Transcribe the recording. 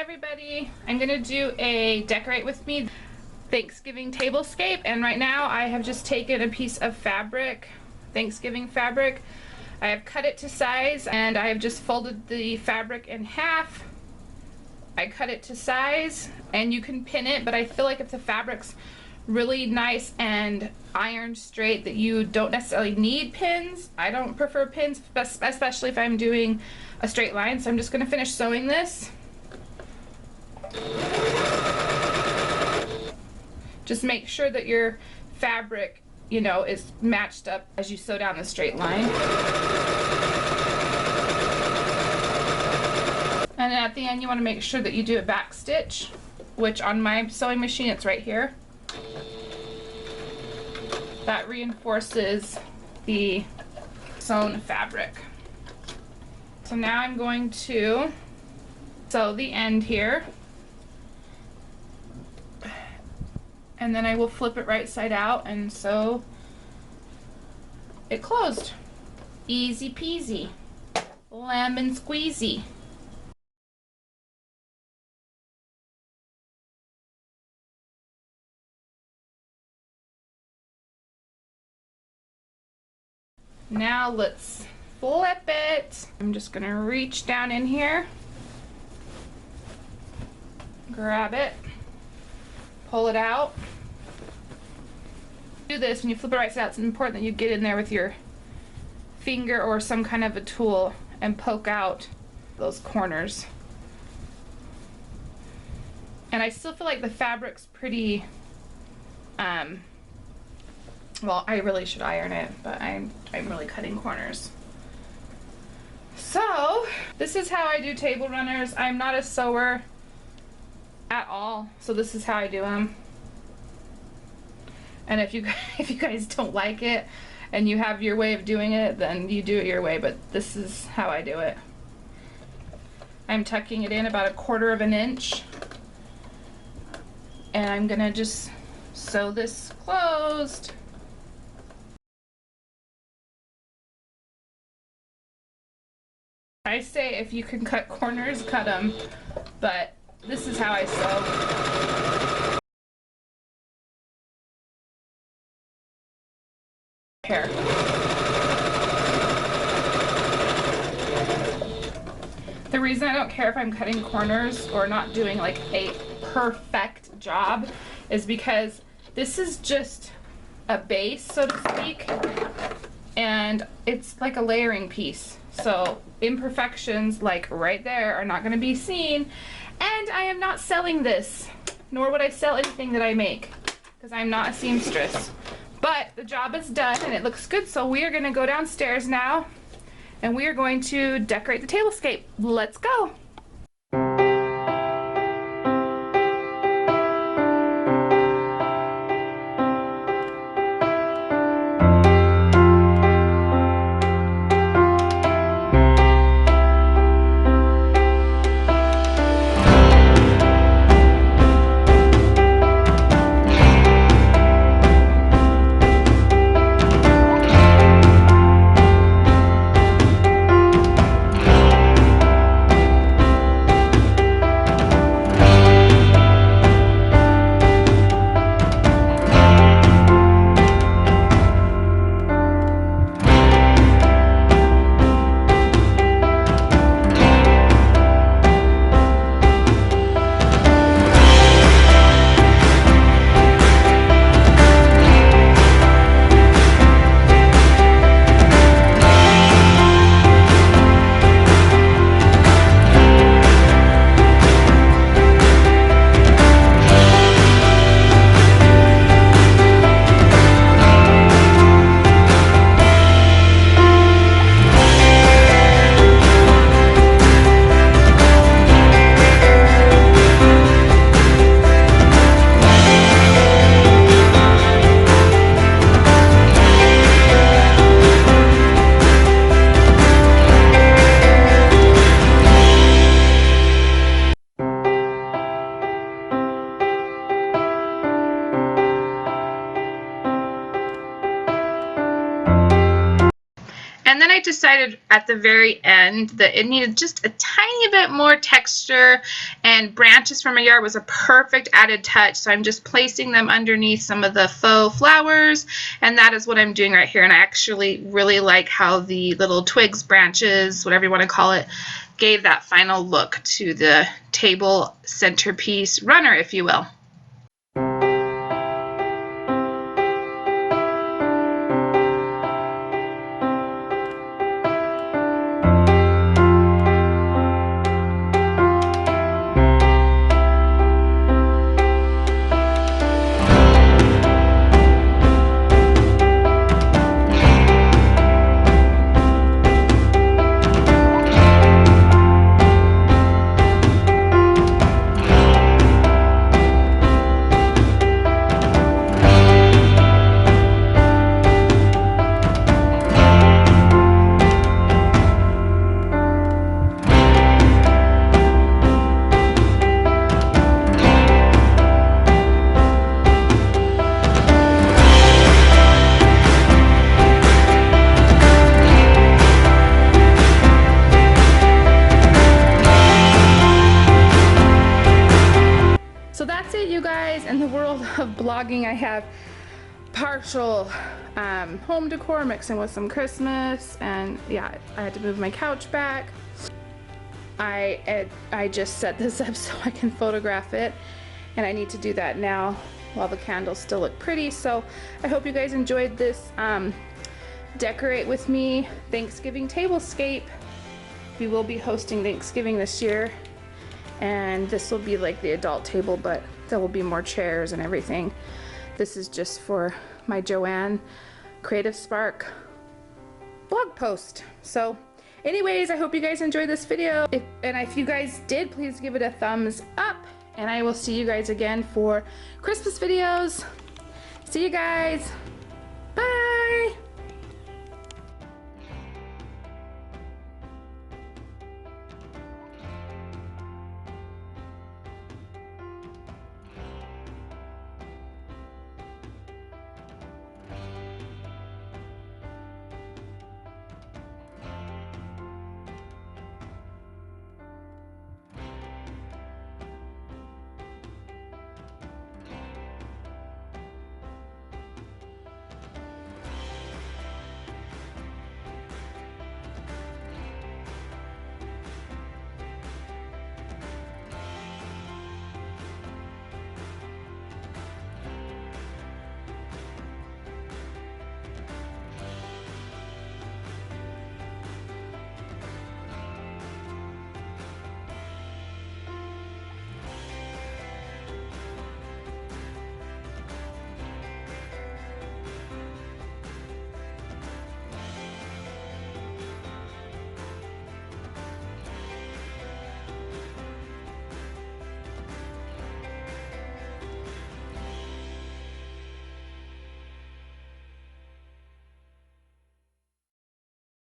everybody, I'm gonna do a decorate with me Thanksgiving Tablescape, and right now I have just taken a piece of fabric, Thanksgiving fabric. I have cut it to size and I have just folded the fabric in half. I cut it to size and you can pin it, but I feel like if the fabric's really nice and ironed straight that you don't necessarily need pins. I don't prefer pins, especially if I'm doing a straight line, so I'm just going to finish sewing this. Just make sure that your fabric, you know, is matched up as you sew down the straight line. And then at the end you want to make sure that you do a back stitch, which on my sewing machine it's right here. That reinforces the sewn fabric. So now I'm going to sew the end here, and then I will flip it right side out and sew it closed. Easy peasy, lemon squeezy. Now let's flip it. I'm just gonna reach down in here, grab it, pull it out. Do this when you flip it right side out. It's important that you get in there with your finger or some kind of a tool and poke out those corners. And I still feel like the fabric's pretty well, I really should iron it, but I'm really cutting corners. So this is how I do table runners. I'm not a sewer at all, so this is how I do them. And if you guys don't like it and you have your way of doing it, then you do it your way, but this is how I do it. I'm tucking it in about 1/4 inch, and I'm gonna just sew this closed. I say if you can cut corners, cut them, but this is how I sew. Here. The reason I don't care if I'm cutting corners or not doing like a perfect job is because this is just a base, so to speak, and it's like a layering piece. So imperfections like right there are not going to be seen, and I am not selling this, nor would I sell anything that I make, because I'm not a seamstress. But the job is done and it looks good, so we are going to go downstairs now and we are going to decorate the tablescape. Let's go! decided at the very end that it needed just a tiny bit more texture, and branches from my yard was a perfect added touch. So I'm just placing them underneath some of the faux flowers, and that is what I'm doing right here. And I actually really like how the little twigs, branches, whatever you want to call it, gave that final look to the table centerpiece runner, if you will. So that's it, you guys. In the world of blogging, I have partial home decor mixing with some Christmas, and yeah, I had to move my couch back. I just set this up so I can photograph it, and I need to do that now while the candles still look pretty. So I hope you guys enjoyed this decorate with me Thanksgiving Tablescape. We will be hosting Thanksgiving this year, and this will be like the adult table, but there will be more chairs and everything. This is just for my Joanne Creative Spark blog post. So anyways, I hope you guys enjoyed this video. If you guys did, please give it a thumbs up, and I will see you guys again for Christmas videos. See you guys.